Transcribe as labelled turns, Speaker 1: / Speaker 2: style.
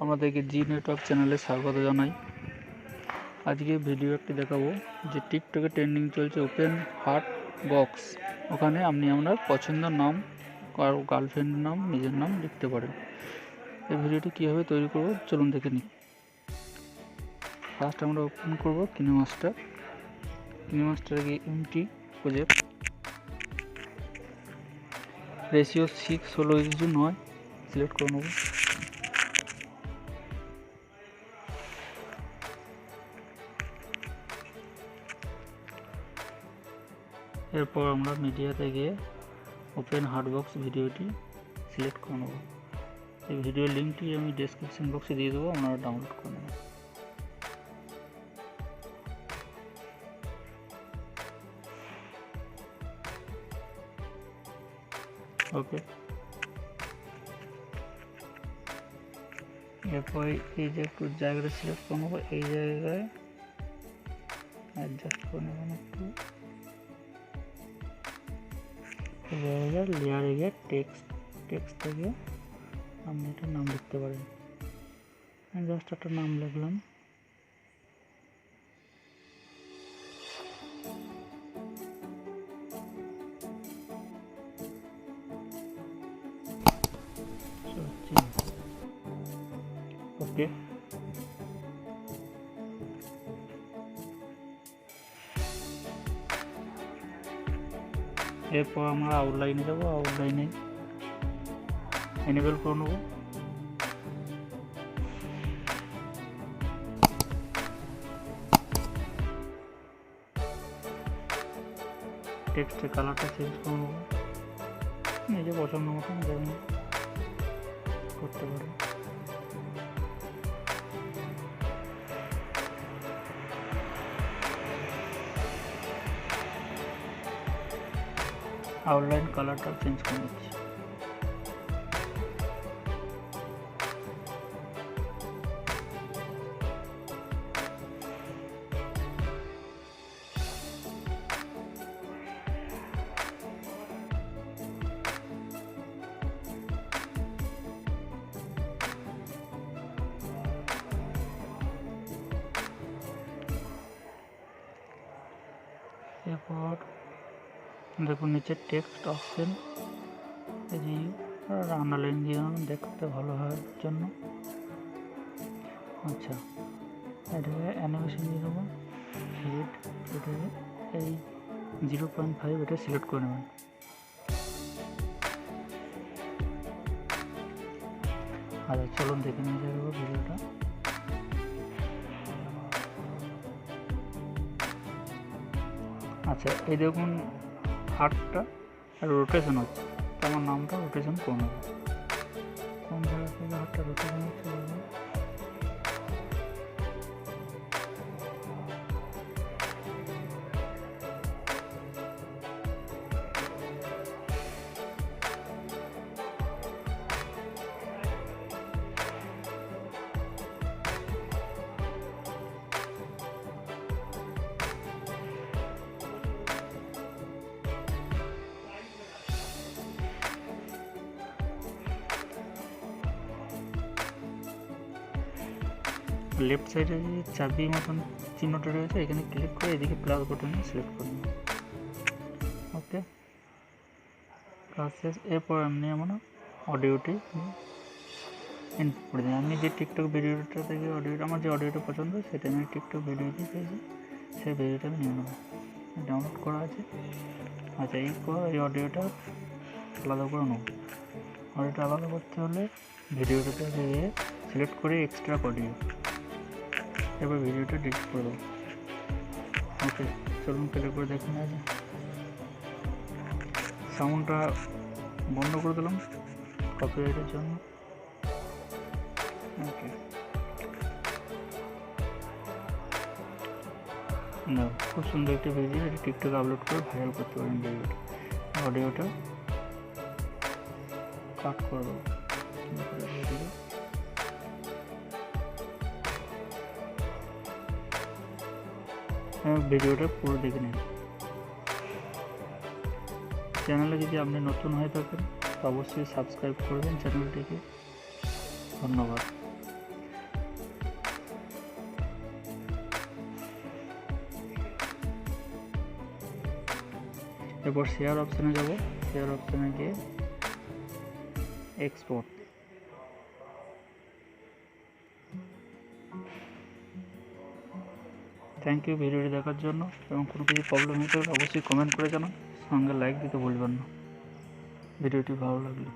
Speaker 1: আপনাদেরকে G network চ্যানেলে স্বাগত জানাই। আজকে ভিডিও একটি দেখাবো যে টিকটকে ট্রেন্ডিং চলছে ওপেন হার্ট বক্স। ওখানে আপনি আপনার পছন্দের নাম, কারো গার্লফ্রেন্ডের নাম, নিজের নাম লিখতে পারেন। এই ভিডিওটি কীভাবে তৈরি করব চলুন দেখে নিই। ফার্স্ট আমরা ওপেন করব কিনেমাস্টারে গিয়ে এমটি প্রজেক্ট রেশিও 6:9 সিলেক্ট করে নেব। এরপর আমরা মিডিয়াতে গিয়ে ওপেন হার্ডবক্স ভিডিওটি সিলেক্ট করে নেব। এই ভিডিওর লিঙ্কটি আমি ডেসক্রিপশন বক্সে দিয়ে দেবো, আপনারা ডাউনলোড করে নেবেন। ওকে, এরপর এই যে একটু জায়গাটা সিলেক্ট করে নেবো, এই জায়গায় অ্যাডজাস্ট করে নেবেন একটু। এই জায়গায় লেয়ারে গিয়ে টেক্সট থেকে আপনি একটা নাম লিখতে পারেন। আমি জাস্ট একটা নাম লিখলাম। ওকে, এরপর আমরা আউটলাইনে যাব। আউটলাইনে এনেবল করে নেব। টেক্সটের কালারটা চেঞ্জ করে নেব, নিজে পছন্দ মতন যেমন করতে পারেন। আউটলাইন কালারটা চেঞ্জ করে নিচ্ছি। এরপর দেখুন নিচে টেক্সট অপশন, এই যে আন্ডারলাইন দিয়ে দেখতে ভালো হওয়ার জন্য। আচ্ছা, এটাকে অ্যানিমেশন দিয়ে দেবো। হেড এটাকে এই 0.5 এটা সিলেক্ট করে নেবেন। আচ্ছা, চলুন দেখে নিয়ে যাবো ভিডিওটা। আচ্ছা, এই দেখুন হার্টটা রোটেশন হচ্ছে, তো আমার নামটা রোটেশন করে নেব। কোন জায়গা থেকে হার্টটা রোটেশন হচ্ছে বলবো। লেফট সাইডে যে চাবি মতন চিহ্নটা রয়েছে, এখানে ক্লিক করে এদিকে প্লাস বাটনে সিলেক্ট করে নেব। ওকে, কাজ শেষ। এরপর আপনি আমরা অডিওটি ইনপুট করে দিই। আমি যে টিকটক ভিডিওটা থেকে আমার যে অডিওটা পছন্দ সেটা আমি টিকটক ভিডিওটি পেয়েছি, সেই ভিডিওটা আমি নিয়ে নেব। ডাউনলোড করা আছে। আচ্ছা, এই অডিওটা আলাদা করে নেব। অডিওটা আলাদা করতে হলে ভিডিওটাতে গিয়ে সিলেক্ট করে এক্সট্রা অডিও, এবার ভিডিওটা ডিলিট করে দেবো। ওকে, চলুন প্লে করে দেখুন। আছে সাউন্ডটা বন্ধ করে দিলাম কপিরাইটের জন্য। ওকে, না, খুব সুন্দর একটা ভিডিও, এটা টিকটকে আপলোড করে ভাইরাল করতে পারেন ভিডিওটা। অডিওটা কাট করে দেবো। ভিডিওটা পুরো দেখে নিন। চ্যানেলে যদি আপনি নতুন হয়ে থাকেন তো অবশ্যই সাবস্ক্রাইব করবেন চ্যানেলটিকে। ধন্যবাদ। এরপর শেয়ার অপশানে যাব, শেয়ার অপশানে গিয়ে এক্সপোর্ট। থ্যাংক ইউ ভিডিওটি দেখার জন্য, এবং কোনো কিছু প্রবলেম হতে হলে অবশ্যই কমেন্ট করে জানান, সঙ্গে লাইক দিতে ভুলবেন না ভিডিওটি ভালো লাগলে।